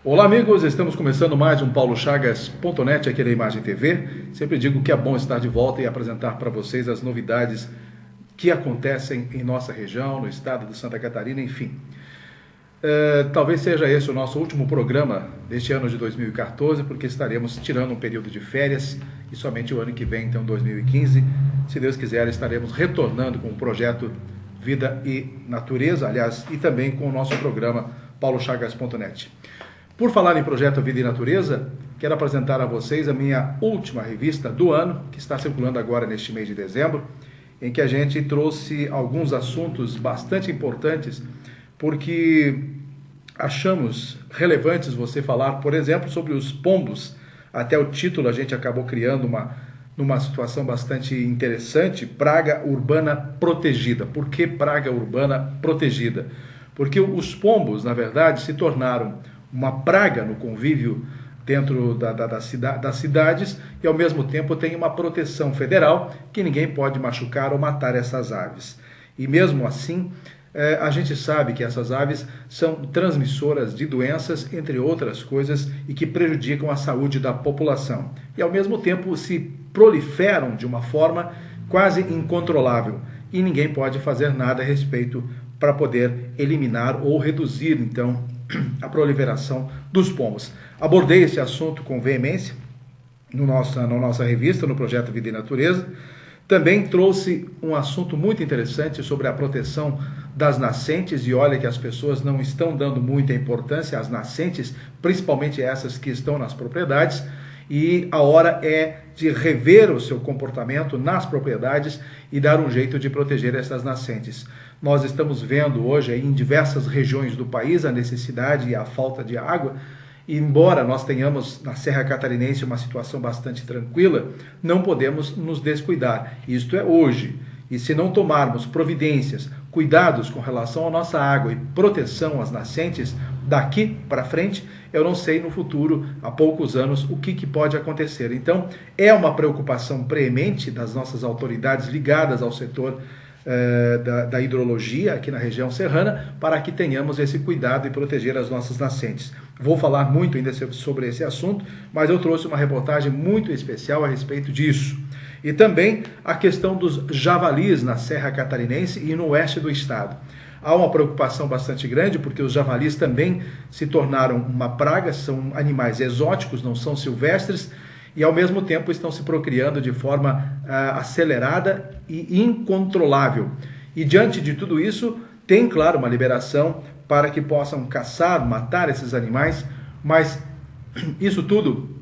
Olá amigos, estamos começando mais um paulochagas.net aqui na Imagem TV. Sempre digo que é bom estar de volta e apresentar para vocês as novidades que acontecem em nossa região, no estado de Santa Catarina, enfim. Talvez seja esse o nosso último programa deste ano de 2014, porque estaremos tirando um período de férias e somente o ano que vem, então 2015, se Deus quiser, estaremos retornando com o projeto Vida e Natureza, aliás, e também com o nosso programa paulochagas.net. Por falar em projeto Vida e Natureza, quero apresentar a vocês a minha última revista do ano, que está circulando agora neste mês de dezembro, em que a gente trouxe alguns assuntos bastante importantes, porque achamos relevantes você falar, por exemplo, sobre os pombos. Até o título a gente acabou criando numa situação bastante interessante, praga urbana protegida. Por que praga urbana protegida? Porque os pombos, na verdade, se tornaram uma praga no convívio dentro das cidades e, ao mesmo tempo, tem uma proteção federal que ninguém pode machucar ou matar essas aves. E, mesmo assim, a gente sabe que essas aves são transmissoras de doenças, entre outras coisas, e que prejudicam a saúde da população. E, ao mesmo tempo, se proliferam de uma forma quase incontrolável. E ninguém pode fazer nada a respeito para poder eliminar ou reduzir, então, a proliferação dos pombos. Abordei esse assunto com veemência na nossa revista, no projeto Vida e Natureza. Também trouxe um assunto muito interessante sobre a proteção das nascentes, e olha que as pessoas não estão dando muita importância às nascentes, principalmente essas que estão nas propriedades, e a hora é de rever o seu comportamento nas propriedades e dar um jeito de proteger essas nascentes. Nós estamos vendo hoje em diversas regiões do país a necessidade e a falta de água, e embora nós tenhamos na Serra Catarinense uma situação bastante tranquila, não podemos nos descuidar. Isto é hoje. E se não tomarmos providências, cuidados com relação à nossa água e proteção às nascentes, daqui para frente, eu não sei no futuro, há poucos anos, o que pode acontecer. Então, é uma preocupação preemente das nossas autoridades ligadas ao setor da hidrologia aqui na região serrana, para que tenhamos esse cuidado e proteger as nossas nascentes. Vou falar muito ainda sobre esse assunto, mas eu trouxe uma reportagem muito especial a respeito disso. E também a questão dos javalis na Serra Catarinense e no oeste do estado. Há uma preocupação bastante grande, porque os javalis também se tornaram uma praga, são animais exóticos, não são silvestres, e ao mesmo tempo estão se procriando de forma acelerada e incontrolável. E diante de tudo isso, tem, claro, uma liberação para que possam caçar, matar esses animais, mas isso tudo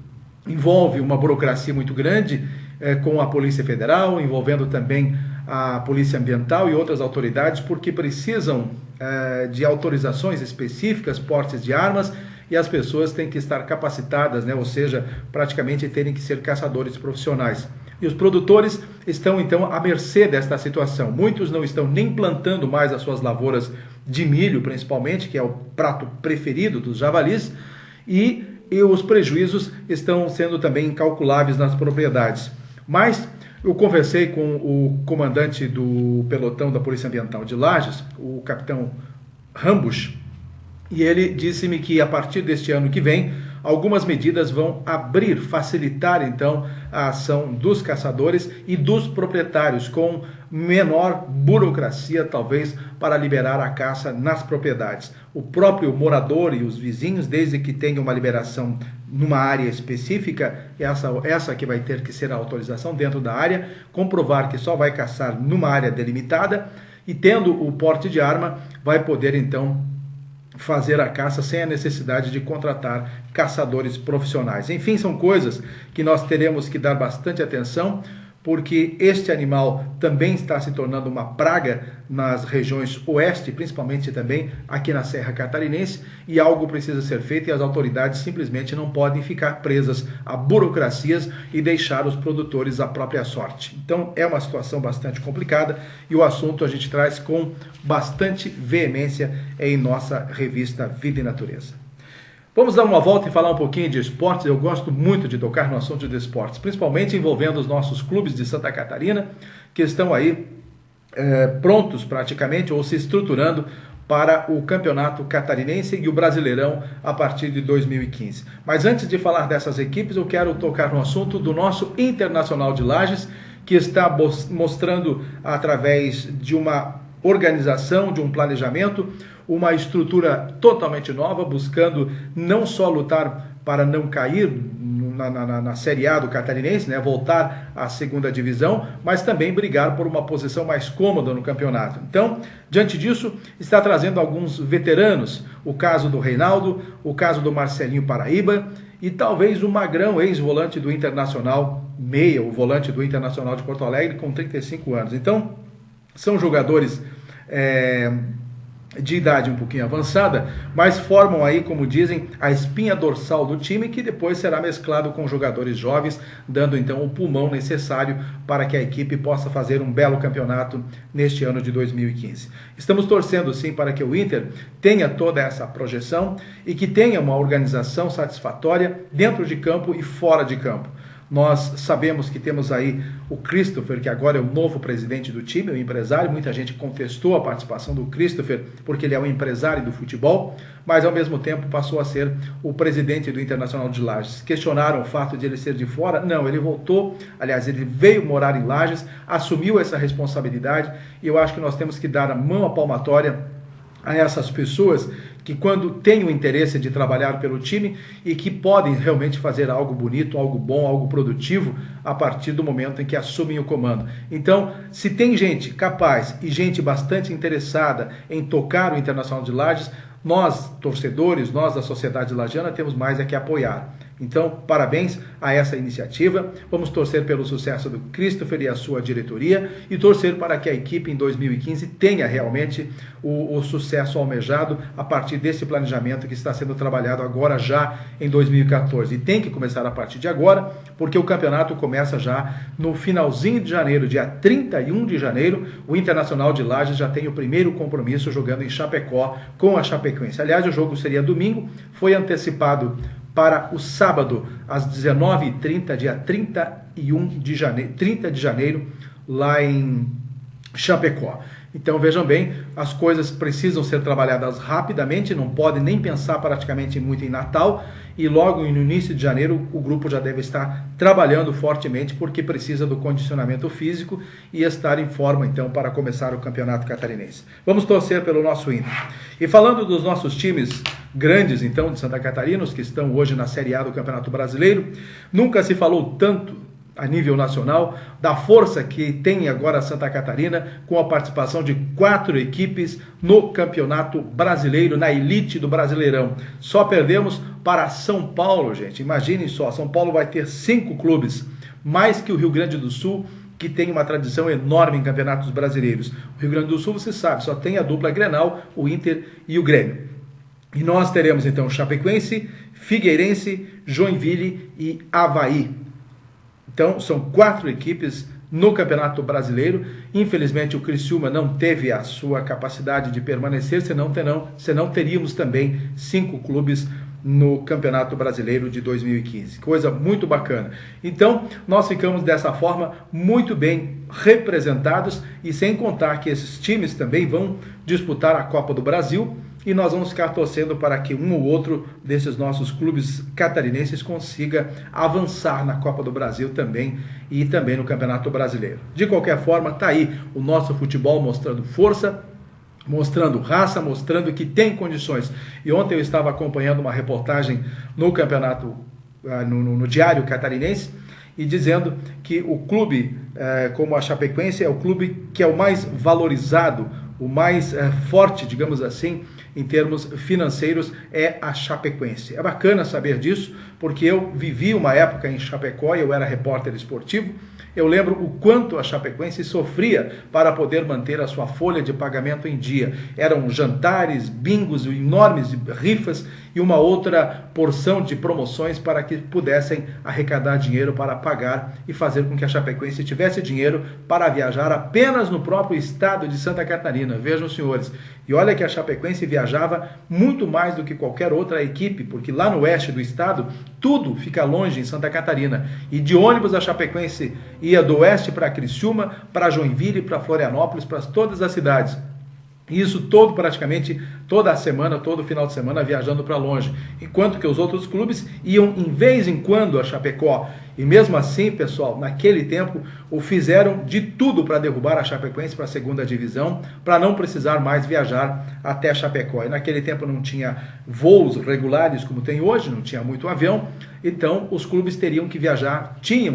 envolve uma burocracia muito grande com a Polícia Federal, envolvendo também a Polícia Ambiental e outras autoridades, porque precisam de autorizações específicas, portes de armas, e as pessoas têm que estar capacitadas, ou seja, praticamente terem que ser caçadores profissionais. E os produtores estão, então, à mercê desta situação. Muitos não estão nem plantando mais as suas lavouras de milho, principalmente, que é o prato preferido dos javalis, e os prejuízos estão sendo também incalculáveis nas propriedades. Mas eu conversei com o comandante do pelotão da Polícia Ambiental de Lages, o capitão Rambush, e ele disse-me que a partir deste ano que vem, algumas medidas vão facilitar então a ação dos caçadores e dos proprietários, com menor burocracia talvez para liberar a caça nas propriedades. O próprio morador e os vizinhos, desde que tenham uma liberação numa área específica, essa que vai ter que ser a autorização dentro da área, comprovar que só vai caçar numa área delimitada e tendo o porte de arma, vai poder então fazer a caça sem a necessidade de contratar caçadores profissionais. Enfim, são coisas que nós teremos que dar bastante atenção, porque este animal também está se tornando uma praga nas regiões oeste, principalmente também aqui na Serra Catarinense, e algo precisa ser feito e as autoridades simplesmente não podem ficar presas a burocracias e deixar os produtores à própria sorte. Então é uma situação bastante complicada e o assunto a gente traz com bastante veemência em nossa revista Vida e Natureza. Vamos dar uma volta e falar um pouquinho de esportes. Eu gosto muito de tocar no assunto de esportes, principalmente envolvendo os nossos clubes de Santa Catarina, que estão aí prontos praticamente ou se estruturando para o Campeonato Catarinense e o Brasileirão a partir de 2015. Mas antes de falar dessas equipes, eu quero tocar no assunto do nosso Internacional de Lages, que está mostrando, através de uma organização, de um planejamento, uma estrutura totalmente nova, buscando não só lutar para não cair na Série A do Catarinense, né, voltar à segunda divisão, mas também brigar por uma posição mais cômoda no campeonato. Então, diante disso, está trazendo alguns veteranos, o caso do Reinaldo, o caso do Marcelinho Paraíba e talvez o Magrão, ex-volante do Internacional, meia, o volante do Internacional de Porto Alegre, com 35 anos. Então, são jogadores de idade um pouquinho avançada, mas formam aí, como dizem, a espinha dorsal do time, que depois será mesclado com jogadores jovens, dando então o pulmão necessário para que a equipe possa fazer um belo campeonato neste ano de 2015. Estamos torcendo sim para que o Inter tenha toda essa projeção e que tenha uma organização satisfatória dentro de campo e fora de campo. Nós sabemos que temos aí o Christopher, que agora é o novo presidente do time, o empresário. Muita gente contestou a participação do Christopher porque ele é um empresário do futebol, mas ao mesmo tempo passou a ser o presidente do Internacional de Lages. Questionaram o fato de ele ser de fora? Não, ele voltou, aliás, ele veio morar em Lages, assumiu essa responsabilidade, e eu acho que nós temos que dar a mão à palmatória a essas pessoas que, quando têm o interesse de trabalhar pelo time e que podem realmente fazer algo bonito, algo bom, algo produtivo a partir do momento em que assumem o comando. Então, se tem gente capaz e gente bastante interessada em tocar o Internacional de Lages, nós, torcedores, nós da sociedade lagiana, temos mais é que apoiar. Então, parabéns a essa iniciativa. Vamos torcer pelo sucesso do Christopher e a sua diretoria e torcer para que a equipe em 2015 tenha realmente o sucesso almejado a partir desse planejamento que está sendo trabalhado agora já em 2014. E tem que começar a partir de agora, porque o campeonato começa já no finalzinho de janeiro, dia 31 de janeiro. O Internacional de Lages já tem o primeiro compromisso jogando em Chapecó com a Chapecoense. Aliás, o jogo seria domingo, foi antecipado para o sábado, às 19h30, dia 30 de janeiro, lá em Chapecó. Então, vejam bem, as coisas precisam ser trabalhadas rapidamente, não podem nem pensar praticamente muito em Natal, e logo no início de janeiro o grupo já deve estar trabalhando fortemente, porque precisa do condicionamento físico e estar em forma, então, para começar o Campeonato Catarinense. Vamos torcer pelo nosso Inter. E falando dos nossos times grandes, então, de Santa Catarina, os que estão hoje na Série A do Campeonato Brasileiro, nunca se falou tanto a nível nacional da força que tem agora Santa Catarina, com a participação de 4 equipes no Campeonato Brasileiro, na elite do Brasileirão. Só perdemos para São Paulo, gente. Imaginem só, São Paulo vai ter 5 clubes, mais que o Rio Grande do Sul, que tem uma tradição enorme em campeonatos brasileiros. O Rio Grande do Sul, você sabe, só tem a dupla Grenal, o Inter e o Grêmio. E nós teremos então Chapecoense, Figueirense, Joinville e Avaí. Então, são 4 equipes no Campeonato Brasileiro. Infelizmente, o Criciúma não teve a sua capacidade de permanecer, senão teríamos também 5 clubes no Campeonato Brasileiro de 2015. Coisa muito bacana. Então, nós ficamos dessa forma muito bem representados, e sem contar que esses times também vão disputar a Copa do Brasil, e nós vamos ficar torcendo para que um ou outro desses nossos clubes catarinenses consiga avançar na Copa do Brasil também, e também no Campeonato Brasileiro. De qualquer forma, está aí o nosso futebol mostrando força, mostrando raça, mostrando que tem condições. E ontem eu estava acompanhando uma reportagem no campeonato, no Diário Catarinense, e dizendo que o clube, como a Chapecoense, é o clube que é o mais valorizado, o mais forte, digamos assim, em termos financeiros, é a Chapecoense. É bacana saber disso, porque eu vivi uma época em Chapecó, eu era repórter esportivo. Eu lembro o quanto a Chapecoense sofria para poder manter a sua folha de pagamento em dia. Eram jantares, bingos, enormes rifas e uma outra porção de promoções para que pudessem arrecadar dinheiro para pagar e fazer com que a Chapecoense tivesse dinheiro para viajar apenas no próprio estado de Santa Catarina. Vejam, senhores, e olha que a Chapecoense viajava muito mais do que qualquer outra equipe, porque lá no oeste do estado tudo fica longe em Santa Catarina. E de ônibus a Chapecoense ia do oeste para Criciúma, para Joinville, para Florianópolis, para todas as cidades. Isso todo, praticamente toda a semana, todo final de semana, viajando para longe. Enquanto que os outros clubes iam em vez em quando a Chapecó. E mesmo assim, pessoal, naquele tempo, o fizeram de tudo para derrubar a Chapecoense para a segunda divisão, para não precisar mais viajar até Chapecó. E naquele tempo não tinha voos regulares como tem hoje, não tinha muito avião, então os clubes tinham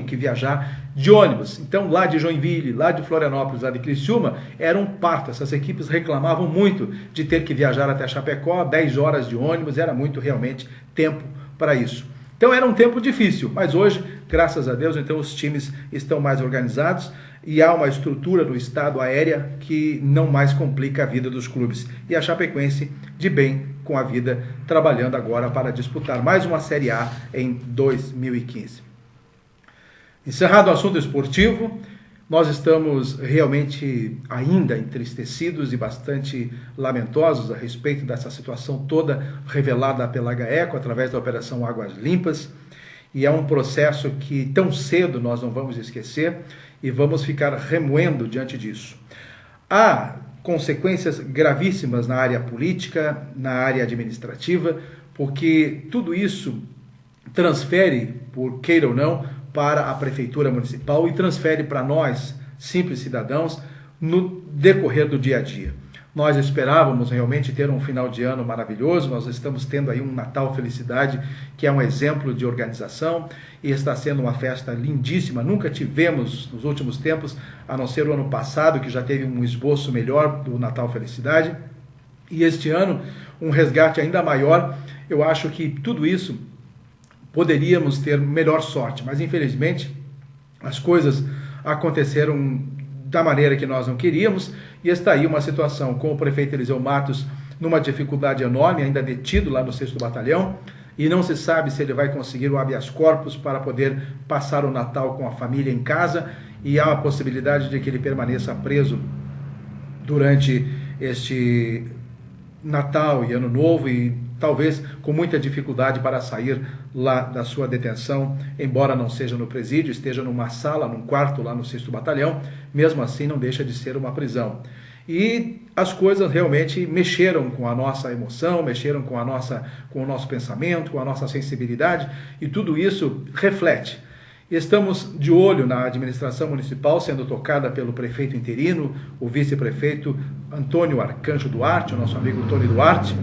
que viajar de ônibus. Então lá de Joinville, lá de Florianópolis, lá de Criciúma, era um parto. Essas equipes reclamavam muito de ter que viajar até Chapecó, 10 horas de ônibus, era muito realmente tempo para isso. Então era um tempo difícil, mas hoje, graças a Deus, então os times estão mais organizados e há uma estrutura do estado aérea que não mais complica a vida dos clubes. E a Chapecoense de bem com a vida, trabalhando agora para disputar mais uma Série A em 2015. Encerrado o assunto esportivo, nós estamos realmente ainda entristecidos e bastante lamentosos a respeito dessa situação toda revelada pela GAECO através da Operação Águas Limpas. E é um processo que tão cedo nós não vamos esquecer e vamos ficar remoendo diante disso. Há consequências gravíssimas na área política, na área administrativa, porque tudo isso transfere, por queira ou não, para a Prefeitura Municipal e transfere para nós, simples cidadãos, no decorrer do dia a dia. Nós esperávamos realmente ter um final de ano maravilhoso, nós estamos tendo aí um Natal Felicidade, que é um exemplo de organização, e está sendo uma festa lindíssima. Nunca tivemos, nos últimos tempos, a não ser o ano passado, que já teve um esboço melhor do Natal Felicidade, e este ano, um resgate ainda maior. Eu acho que tudo isso poderíamos ter melhor sorte, mas infelizmente as coisas aconteceram da maneira que nós não queríamos, e está aí uma situação com o prefeito Eliseu Matos numa dificuldade enorme, ainda detido lá no 6º Batalhão, e não se sabe se ele vai conseguir o habeas corpus para poder passar o Natal com a família em casa, e há a possibilidade de que ele permaneça preso durante este Natal e Ano Novo, e talvez com muita dificuldade para sair lá da sua detenção, embora não seja no presídio, esteja numa sala, num quarto lá no 6º Batalhão, mesmo assim não deixa de ser uma prisão. E as coisas realmente mexeram com a nossa emoção, mexeram com o nosso pensamento, com a nossa sensibilidade, e tudo isso reflete. Estamos de olho na administração municipal sendo tocada pelo prefeito interino, o vice-prefeito Antônio Arcanjo Duarte, o nosso amigo Tony Duarte.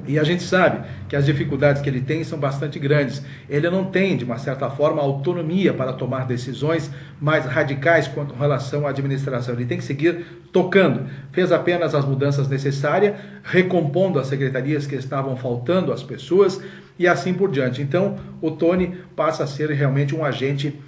E a gente sabe que as dificuldades que ele tem são bastante grandes. Ele não tem, de uma certa forma, autonomia para tomar decisões mais radicais quanto em relação à administração. Ele tem que seguir tocando. Fez apenas as mudanças necessárias, recompondo as secretarias que estavam faltando às pessoas e assim por diante. Então, o Tony passa a ser realmente um agente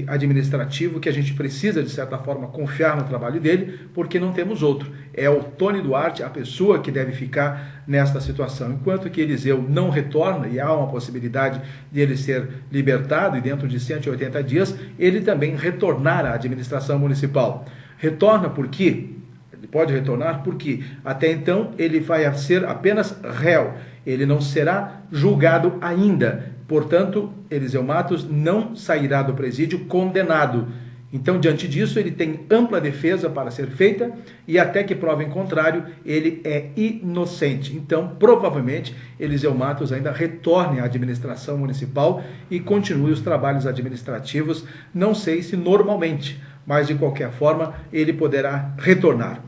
administrativo que a gente precisa, de certa forma, confiar no trabalho dele, porque não temos outro. É o Tony Duarte a pessoa que deve ficar nesta situação. Enquanto que Eliseu não retorna, e há uma possibilidade de ele ser libertado, e dentro de 180 dias, ele também retornar à administração municipal. Retorna por quê? Ele pode retornar porque até então ele vai ser apenas réu. Ele não será julgado ainda. Portanto, Eliseu Matos não sairá do presídio condenado. Então, diante disso, ele tem ampla defesa para ser feita e até que prova em contrário, ele é inocente. Então, provavelmente, Eliseu Matos ainda retorne à administração municipal e continue os trabalhos administrativos, não sei se normalmente, mas de qualquer forma, ele poderá retornar.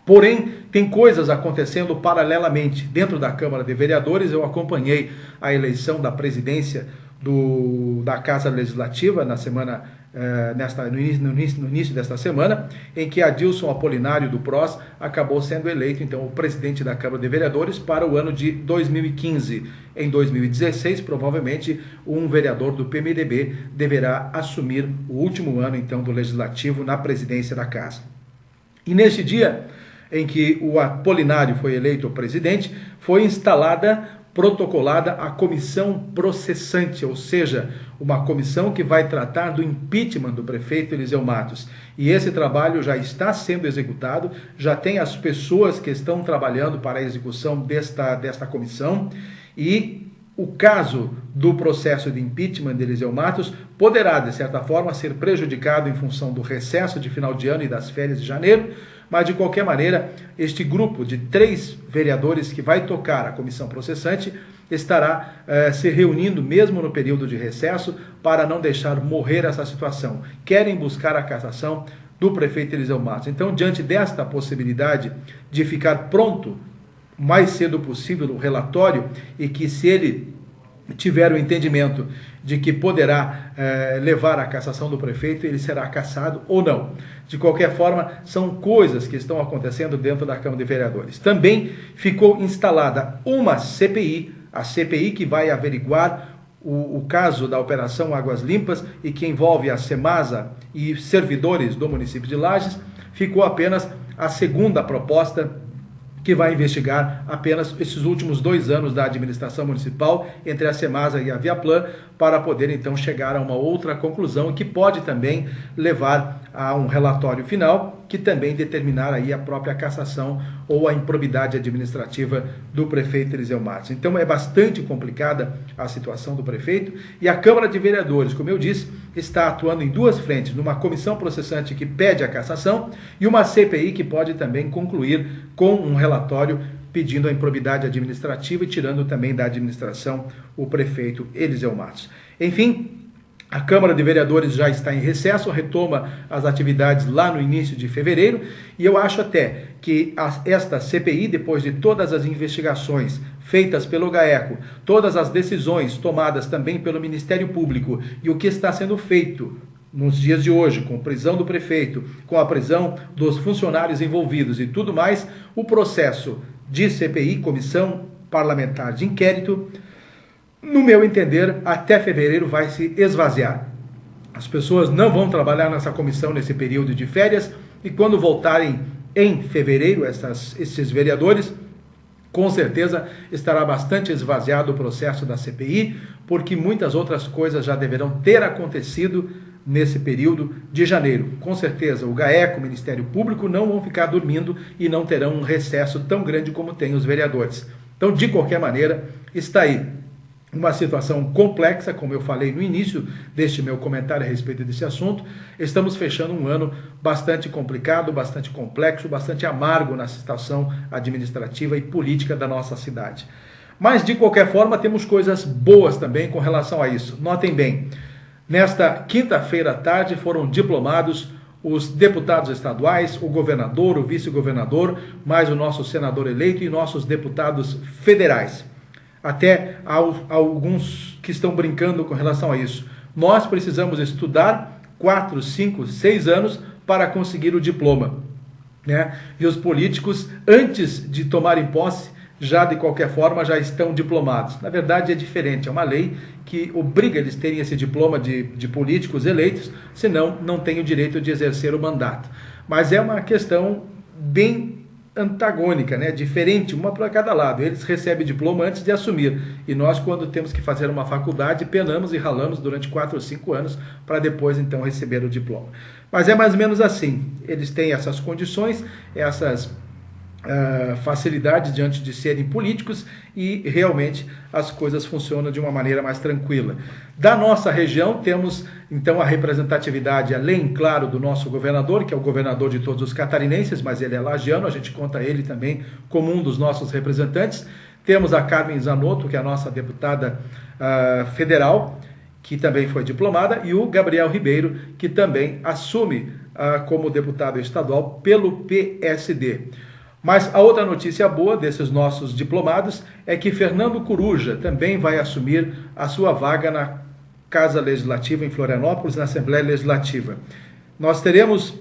Porém, tem coisas acontecendo paralelamente. Dentro da Câmara de Vereadores, eu acompanhei a eleição da presidência da Casa Legislativa na semana, no início desta semana, em que Adilson Apolinário do PROS acabou sendo eleito, então, o presidente da Câmara de Vereadores para o ano de 2015. Em 2016, provavelmente, um vereador do PMDB deverá assumir o último ano, então, do Legislativo na presidência da Casa. E neste dia em que o Apolinário foi eleito presidente, foi protocolada a comissão processante, ou seja, uma comissão que vai tratar do impeachment do prefeito Eliseu Matos. E esse trabalho já está sendo executado, já tem as pessoas que estão trabalhando para a execução desta comissão, e o caso do processo de impeachment de Eliseu Matos poderá, de certa forma, ser prejudicado em função do recesso de final de ano e das férias de janeiro, mas, de qualquer maneira, este grupo de 3 vereadores que vai tocar a comissão processante estará se reunindo mesmo no período de recesso para não deixar morrer essa situação. Querem buscar a cassação do prefeito Eliseu Matos. Então, diante desta possibilidade de ficar pronto o mais cedo possível o relatório e que, se ele tiver o entendimento de que poderá levar à cassação do prefeito, ele será cassado ou não. De qualquer forma, são coisas que estão acontecendo dentro da Câmara de Vereadores. Também ficou instalada uma CPI, a CPI que vai averiguar o caso da Operação Águas Limpas e que envolve a Semasa e servidores do município de Lages. Ficou apenas a segunda proposta, que vai investigar apenas esses últimos 2 anos da administração municipal entre a Semasa e a Viaplan, para poder então chegar a uma outra conclusão que pode também levar a um relatório final que também determinar aí a própria cassação ou a improbidade administrativa do prefeito Eliseu Matos. Então é bastante complicada a situação do prefeito e a Câmara de Vereadores, como eu disse, está atuando em 2 frentes, numa comissão processante que pede a cassação e uma CPI que pode também concluir com um relatório pedindo a improbidade administrativa e tirando também da administração o prefeito Eliseu Matos. Enfim, a Câmara de Vereadores já está em recesso, retoma as atividades lá no início de fevereiro, e eu acho até que esta CPI, depois de todas as investigações feitas pelo GAECO, todas as decisões tomadas também pelo Ministério Público e o que está sendo feito nos dias de hoje, com a prisão do prefeito, com a prisão dos funcionários envolvidos e tudo mais, o processo de CPI, Comissão Parlamentar de Inquérito, no meu entender, até fevereiro vai se esvaziar. As pessoas não vão trabalhar nessa comissão nesse período de férias e quando voltarem em fevereiro, esses vereadores, com certeza estará bastante esvaziado o processo da CPI, porque muitas outras coisas já deverão ter acontecido nesse período de janeiro. Com certeza o GAECO, o Ministério Público, não vão ficar dormindo e não terão um recesso tão grande como tem os vereadores. Então, de qualquer maneira, está aí uma situação complexa, como eu falei no início deste meu comentário a respeito desse assunto. Estamos fechando um ano bastante complicado, bastante complexo, bastante amargo na situação administrativa e política da nossa cidade. Mas, de qualquer forma, temos coisas boas também com relação a isso. Notem bem, nesta quinta-feira à tarde foram diplomados os deputados estaduais, o governador, o vice-governador, mais o nosso senador eleito e nossos deputados federais. Até há alguns que estão brincando com relação a isso. Nós precisamos estudar 4, 5, 6 anos para conseguir o diploma, né? E os políticos, antes de tomarem posse, já de qualquer forma já estão diplomados. Na verdade é diferente, é uma lei que obriga eles a terem esse diploma de políticos eleitos, senão não têm o direito de exercer o mandato. Mas é uma questão bem antagônica, né? Diferente, uma para cada lado. Eles recebem diploma antes de assumir, e nós, quando temos que fazer uma faculdade, penamos e ralamos durante 4 ou 5 anos para depois então receber o diploma. Mas é mais ou menos assim, eles têm essas condições, essas facilidades diante de serem políticos, e realmente as coisas funcionam de uma maneira mais tranquila. Da nossa região temos então a representatividade, além, claro, do nosso governador, que é o governador de todos os catarinenses, mas ele é lagiano, a gente conta ele também como um dos nossos representantes. Temos a Carmen Zanotto, que é a nossa deputada federal, que também foi diplomada, e o Gabriel Ribeiro, que também assume como deputado estadual pelo PSD. Mas a outra notícia boa desses nossos diplomados é que Fernando Coruja também vai assumir a sua vaga na Casa Legislativa em Florianópolis, na Assembleia Legislativa. Nós teremos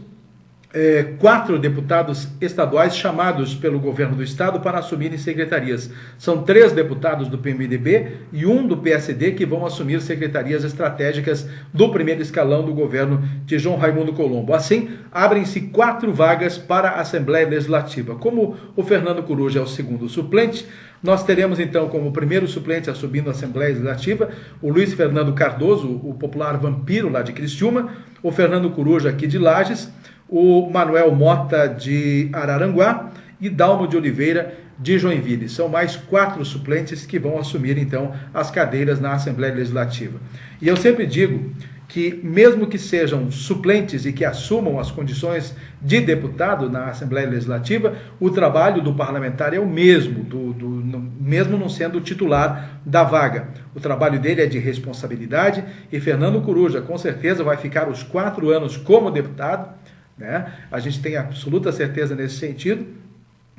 4 deputados estaduais chamados pelo governo do estado para assumirem secretarias. São 3 deputados do PMDB e 1 do PSD que vão assumir secretarias estratégicas do primeiro escalão do governo de João Raimundo Colombo. Assim, abrem-se 4 vagas para a Assembleia Legislativa. Como o Fernando Coruja é o segundo suplente, nós teremos então como primeiro suplente assumindo a Assembleia Legislativa o Luiz Fernando Cardoso, o popular vampiro lá de Criciúma, o Fernando Coruja aqui de Lages, o Manuel Mota de Araranguá e Dalmo de Oliveira de Joinville. São mais 4 suplentes que vão assumir, então, as cadeiras na Assembleia Legislativa. E eu sempre digo que, mesmo que sejam suplentes e que assumam as condições de deputado na Assembleia Legislativa, o trabalho do parlamentar é o mesmo, mesmo não sendo titular da vaga. O trabalho dele é de responsabilidade e Fernando Coruja, com certeza, vai ficar os 4 anos como deputado, né? A gente tem absoluta certeza nesse sentido,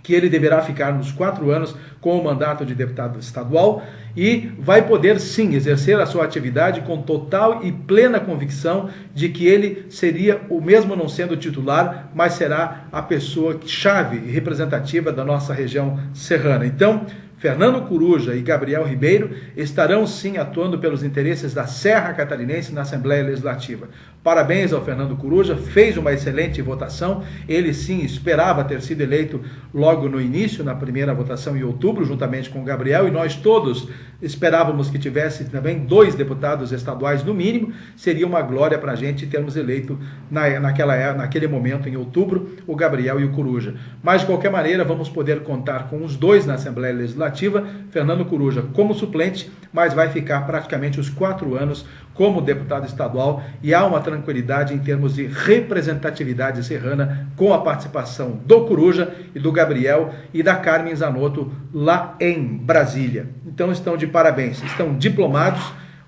que ele deverá ficar nos 4 anos com o mandato de deputado estadual e vai poder sim exercer a sua atividade com total e plena convicção de que ele seria, o mesmo não sendo titular, mas será a pessoa chave e representativa da nossa região serrana. Então, Fernando Coruja e Gabriel Ribeiro estarão sim atuando pelos interesses da Serra Catarinense na Assembleia Legislativa. Parabéns ao Fernando Coruja, fez uma excelente votação, ele sim esperava ter sido eleito logo no início, na primeira votação em outubro, juntamente com o Gabriel, e nós todos esperávamos que tivesse também 2 deputados estaduais no mínimo, seria uma glória para a gente termos eleito naquele momento, em outubro, o Gabriel e o Coruja. Mas, de qualquer maneira, vamos poder contar com os 2 na Assembleia Legislativa, Fernando Coruja como suplente, mas vai ficar praticamente os 4 anos como deputado estadual, e há uma tranquilidade em termos de representatividade serrana com a participação do Coruja e do Gabriel e da Carmen Zanotto lá em Brasília. Então estão de parabéns, estão diplomados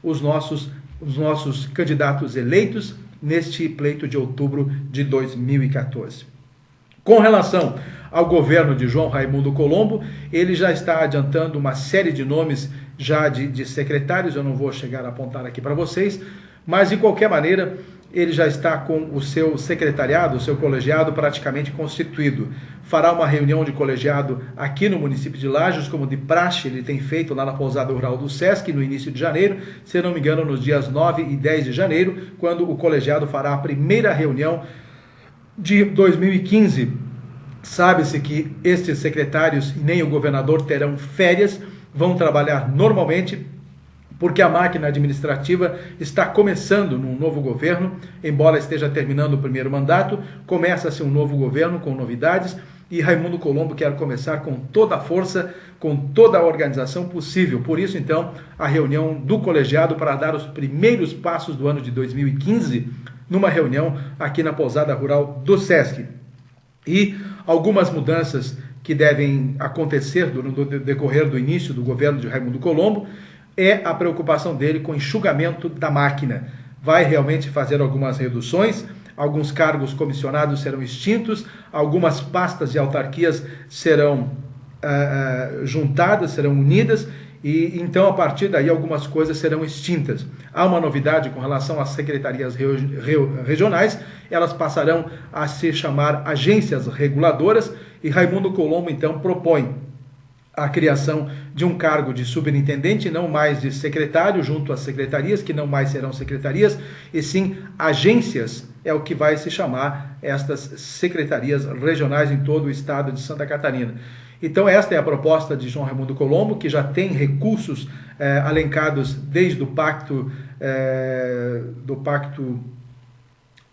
os nossos candidatos eleitos neste pleito de outubro de 2014. Com relação ao governo de João Raimundo Colombo, ele já está adiantando uma série de nomes já de secretários, eu não vou chegar a apontar aqui para vocês, mas de qualquer maneira ele já está com o seu secretariado, o seu colegiado praticamente constituído. Fará uma reunião de colegiado aqui no município de Lajes, como de praxe ele tem feito lá na pousada rural do Sesc no início de janeiro, se não me engano nos dias 9 e 10 de janeiro, quando o colegiado fará a primeira reunião de 2015. Sabe-se que estes secretários e nem o governador terão férias, vão trabalhar normalmente, porque a máquina administrativa está começando num novo governo, embora esteja terminando o primeiro mandato, começa-se um novo governo com novidades, e Raimundo Colombo quer começar com toda a força, com toda a organização possível. Por isso, então, a reunião do colegiado para dar os primeiros passos do ano de 2015, numa reunião aqui na pousada rural do Sesc. E algumas mudanças que devem acontecer no decorrer do início do governo de Raimundo Colombo é a preocupação dele com o enxugamento da máquina. Vai realmente fazer algumas reduções, alguns cargos comissionados serão extintos, algumas pastas de autarquias serão juntadas, serão unidas, e então a partir daí algumas coisas serão extintas. Há uma novidade com relação às secretarias regionais, elas passarão a se chamar agências reguladoras, e Raimundo Colombo então propõe a criação de um cargo de superintendente, não mais de secretário, junto às secretarias, que não mais serão secretarias, e sim agências, é o que vai se chamar estas secretarias regionais em todo o estado de Santa Catarina. Então esta é a proposta de João Raimundo Colombo, que já tem recursos alencados desde o pacto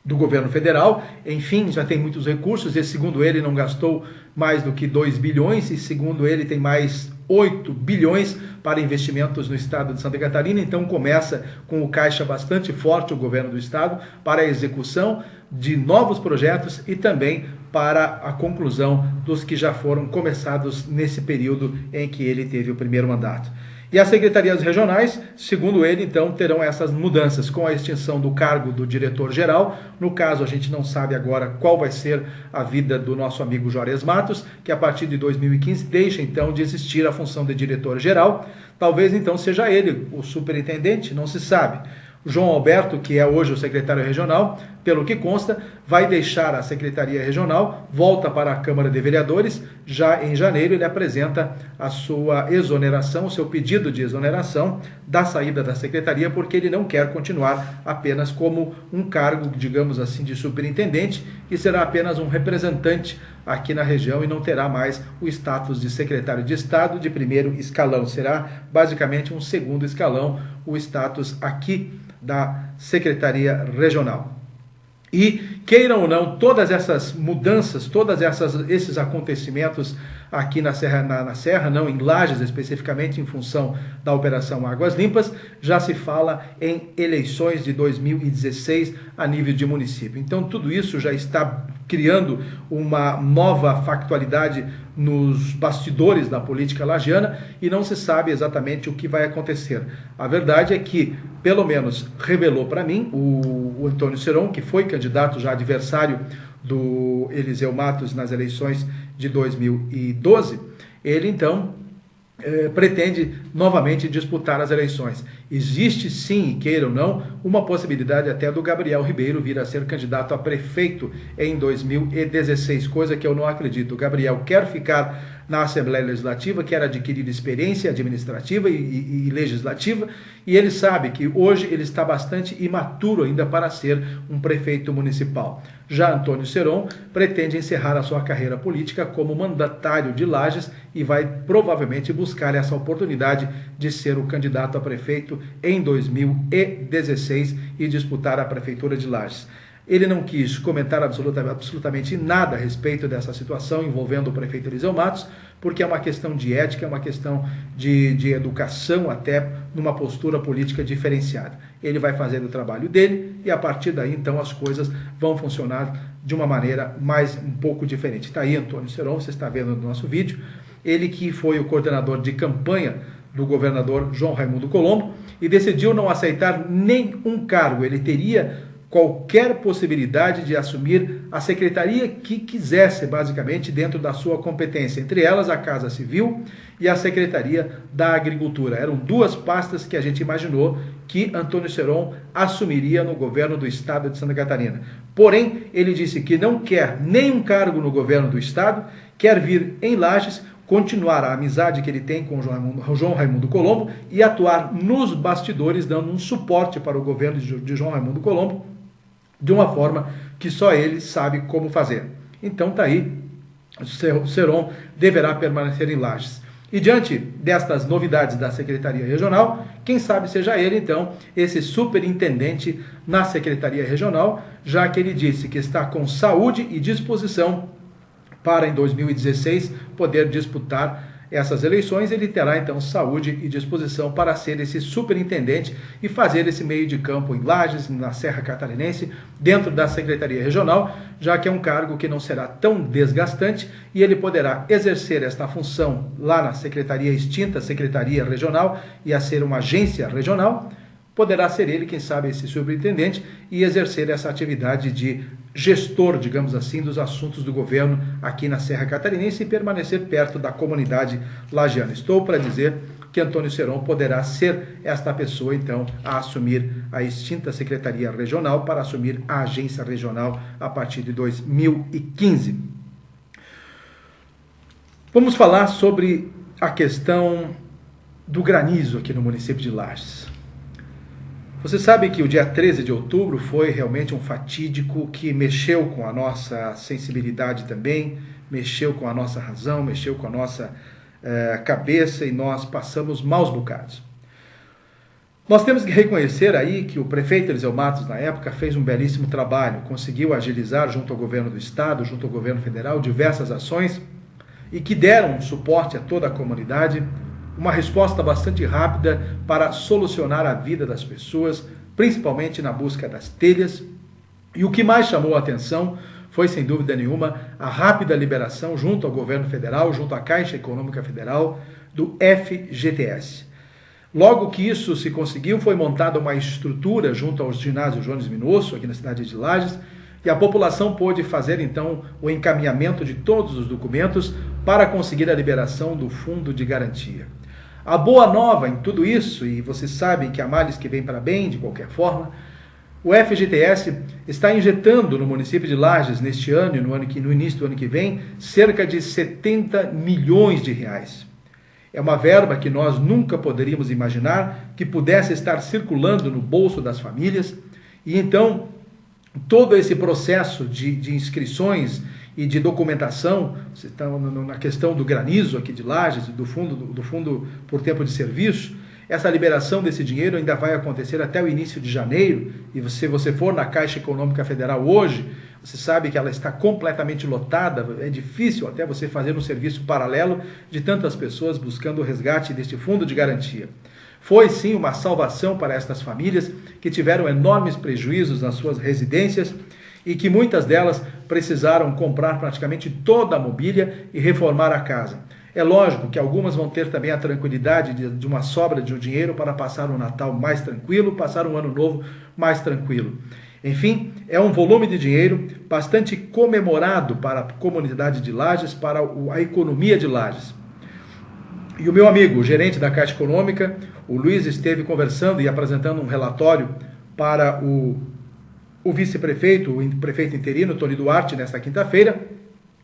do governo federal, enfim, já tem muitos recursos, e segundo ele não gastou mais do que 2 bilhões, e segundo ele tem mais 8 bilhões para investimentos no estado de Santa Catarina, então começa com o caixa bastante forte o governo do estado para a execução de novos projetos e também para a conclusão dos que já foram começados nesse período em que ele teve o primeiro mandato. E as secretarias regionais, segundo ele, então, terão essas mudanças com a extinção do cargo do diretor-geral. No caso, a gente não sabe agora qual vai ser a vida do nosso amigo Juarez Matos, que a partir de 2015 deixa, então, de existir a função de diretor-geral. Talvez, então, seja ele o superintendente, não se sabe. João Alberto, que é hoje o secretário regional, pelo que consta, vai deixar a Secretaria Regional, volta para a Câmara de Vereadores. Já em janeiro ele apresenta a sua exoneração, o seu pedido de exoneração da saída da Secretaria, porque ele não quer continuar apenas como um cargo, digamos assim, de superintendente, e será apenas um representante aqui na região e não terá mais o status de secretário de Estado de primeiro escalão. Será basicamente um segundo escalão, o status aqui da Secretaria Regional. E, queiram ou não, todas essas mudanças, esses acontecimentos aqui na Serra, não, em Lages especificamente, em função da Operação Águas Limpas, já se fala em eleições de 2016 a nível de município. Então, tudo isso já está criando uma nova factualidade nos bastidores da política lagiana e não se sabe exatamente o que vai acontecer. A verdade é que, pelo menos, revelou para mim o Antônio Seron, que foi candidato já adversário do Eliseu Matos nas eleições de 2012, ele então pretende novamente disputar as eleições. Existe sim, queira ou não, uma possibilidade até do Gabriel Ribeiro vir a ser candidato a prefeito em 2016, coisa que eu não acredito. O Gabriel quer ficar na Assembleia Legislativa, quer adquirir experiência administrativa e legislativa, e ele sabe que hoje ele está bastante imaturo ainda para ser um prefeito municipal. Já Antônio Seron pretende encerrar a sua carreira política como mandatário de Lages e vai provavelmente buscar essa oportunidade de ser o candidato a prefeito em 2016 e disputar a prefeitura de Lages. Ele não quis comentar absolutamente nada a respeito dessa situação envolvendo o prefeito Eliseu Matos, porque é uma questão de ética, é uma questão de educação, até numa postura política diferenciada. Ele vai fazer o trabalho dele e a partir daí, então, as coisas vão funcionar de uma maneira um pouco diferente. Está aí Antônio Seron, você está vendo no nosso vídeo, ele que foi o coordenador de campanha do governador João Raimundo Colombo e decidiu não aceitar nenhum cargo. Ele teria qualquer possibilidade de assumir a secretaria que quisesse, basicamente, dentro da sua competência, entre elas a Casa Civil e a Secretaria da Agricultura. Eram duas pastas que a gente imaginou que Antônio Seron assumiria no governo do estado de Santa Catarina. Porém, ele disse que não quer nenhum cargo no governo do estado, quer vir em Lages, continuar a amizade que ele tem com João Raimundo Colombo e atuar nos bastidores, dando um suporte para o governo de João Raimundo Colombo, de uma forma que só ele sabe como fazer. Então está aí, o Seron deverá permanecer em Lages. E diante destas novidades da Secretaria Regional, quem sabe seja ele, então, esse superintendente na Secretaria Regional, já que ele disse que está com saúde e disposição para, em 2016, poder disputar essas eleições. Ele terá, então, saúde e disposição para ser esse superintendente e fazer esse meio de campo em Lages, na Serra Catarinense, dentro da Secretaria Regional, já que é um cargo que não será tão desgastante e ele poderá exercer esta função lá na Secretaria extinta, Secretaria Regional, e a ser uma agência regional. Poderá ser ele, quem sabe, esse superintendente e exercer essa atividade de gestor, digamos assim, dos assuntos do governo aqui na Serra Catarinense e permanecer perto da comunidade lagiana. Estou para dizer que Antônio Seron poderá ser esta pessoa, então, a assumir a extinta Secretaria Regional para assumir a agência regional a partir de 2015. Vamos falar sobre a questão do granizo aqui no município de Lages. Você sabe que o dia 13 de outubro foi realmente um fatídico que mexeu com a nossa sensibilidade também, mexeu com a nossa razão, mexeu com a nossa cabeça e nós passamos maus bocados. Nós temos que reconhecer aí que o prefeito Eliseu Matos, na época, fez um belíssimo trabalho, conseguiu agilizar junto ao governo do estado, junto ao governo federal, diversas ações e que deram suporte a toda a comunidade, uma resposta bastante rápida para solucionar a vida das pessoas, principalmente na busca das telhas. E o que mais chamou a atenção foi, sem dúvida nenhuma, a rápida liberação junto ao governo federal, junto à Caixa Econômica Federal, do FGTS. Logo que isso se conseguiu, foi montada uma estrutura junto ao ginásio Jones Minosso, aqui na cidade de Lages, e a população pôde fazer, então, o encaminhamento de todos os documentos para conseguir a liberação do fundo de garantia. A boa nova em tudo isso, e vocês sabem que há males que vem para bem, de qualquer forma, o FGTS está injetando no município de Lages, neste ano e no início do ano que vem, cerca de 70 milhões de reais. É uma verba que nós nunca poderíamos imaginar que pudesse estar circulando no bolso das famílias, e então todo esse processo de inscrições e de documentação, na questão do granizo aqui de Lages, do fundo por tempo de serviço, Essa liberação desse dinheiro ainda vai acontecer até o início de janeiro, e se você for na Caixa Econômica Federal hoje, você sabe que ela está completamente lotada, é difícil até você fazer um serviço paralelo de tantas pessoas buscando o resgate deste fundo de garantia. Foi sim uma salvação para estas famílias que tiveram enormes prejuízos nas suas residências e que muitas delas precisaram comprar praticamente toda a mobília e reformar a casa. É lógico que algumas vão ter também a tranquilidade de uma sobra de dinheiro para passar um Natal mais tranquilo, passar um Ano Novo mais tranquilo. Enfim, é um volume de dinheiro bastante comemorado para a comunidade de Lages, para a economia de Lages. E o meu amigo, o gerente da Caixa Econômica, o Luiz, esteve conversando e apresentando um relatório para o vice-prefeito, o prefeito interino, Tony Duarte, nesta quinta-feira,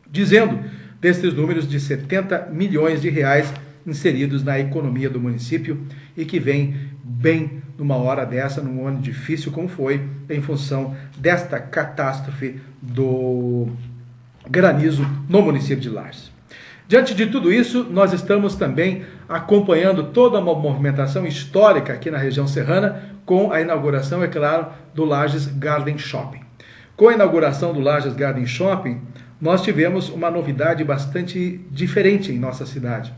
dizendo desses números de 70 milhões de reais inseridos na economia do município e que vem bem numa hora dessa, num ano difícil como foi, em função desta catástrofe do granizo no município de Lages. Diante de tudo isso, nós estamos também acompanhando toda uma movimentação histórica aqui na região serrana com a inauguração, é claro, do Lages Garden Shopping. Com a inauguração do Lages Garden Shopping, nós tivemos uma novidade bastante diferente em nossa cidade.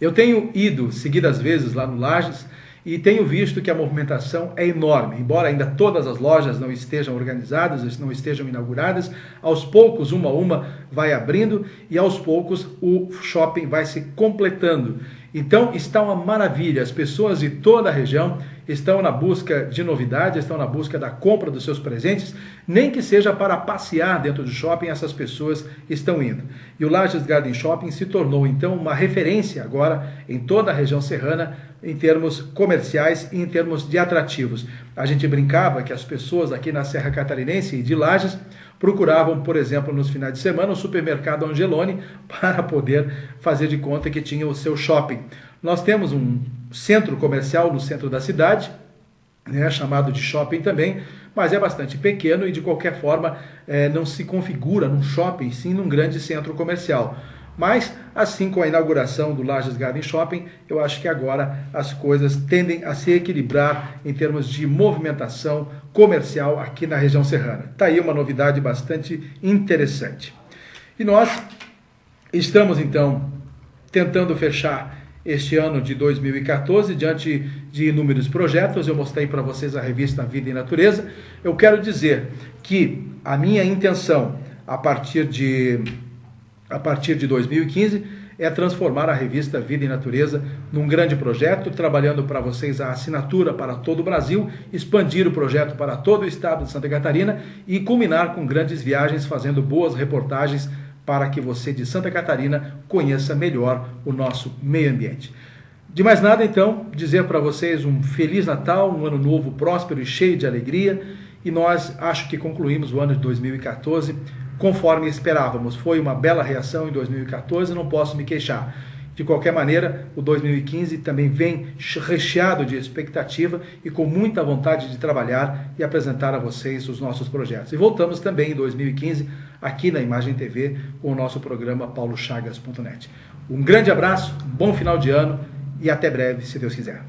Eu tenho ido seguidas vezes lá no Lages e tenho visto que a movimentação é enorme. Embora ainda todas as lojas não estejam organizadas, não estejam inauguradas, aos poucos, uma a uma, vai abrindo e aos poucos o shopping vai se completando. Então está uma maravilha, as pessoas de toda a região estão na busca de novidades, estão na busca da compra dos seus presentes, nem que seja para passear dentro do shopping, essas pessoas estão indo. E o Lages Garden Shopping se tornou então uma referência agora em toda a região serrana, em termos comerciais e em termos de atrativos. A gente brincava que as pessoas aqui na Serra Catarinense e de Lages procuravam, por exemplo, nos finais de semana, o supermercado Angeloni para poder fazer de conta que tinha o seu shopping. Nós temos um centro comercial no centro da cidade, chamado de shopping também, mas é bastante pequeno e de qualquer forma não se configura num shopping, sim num grande centro comercial. Mas, assim com a inauguração do Lages Garden Shopping, eu acho que agora as coisas tendem a se equilibrar em termos de movimentação comercial aqui na região serrana. Está aí uma novidade bastante interessante. E nós estamos, então, tentando fechar este ano de 2014, diante de inúmeros projetos. Eu mostrei para vocês a revista Vida e Natureza. Eu quero dizer que a minha intenção, a partir de 2015, é transformar a revista Vida e Natureza num grande projeto, trabalhando para vocês a assinatura para todo o Brasil, expandir o projeto para todo o estado de Santa Catarina e culminar com grandes viagens, fazendo boas reportagens para que você de Santa Catarina conheça melhor o nosso meio ambiente. De mais nada, então, dizer para vocês um Feliz Natal, um ano novo próspero e cheio de alegria, e nós acho que concluímos o ano de 2014 conforme esperávamos. Foi uma bela reação em 2014, não posso me queixar. De qualquer maneira, o 2015 também vem recheado de expectativa e com muita vontade de trabalhar e apresentar a vocês os nossos projetos. E voltamos também em 2015 aqui na Imagem TV com o nosso programa paulochagas.net. Um grande abraço, bom final de ano e até breve, se Deus quiser.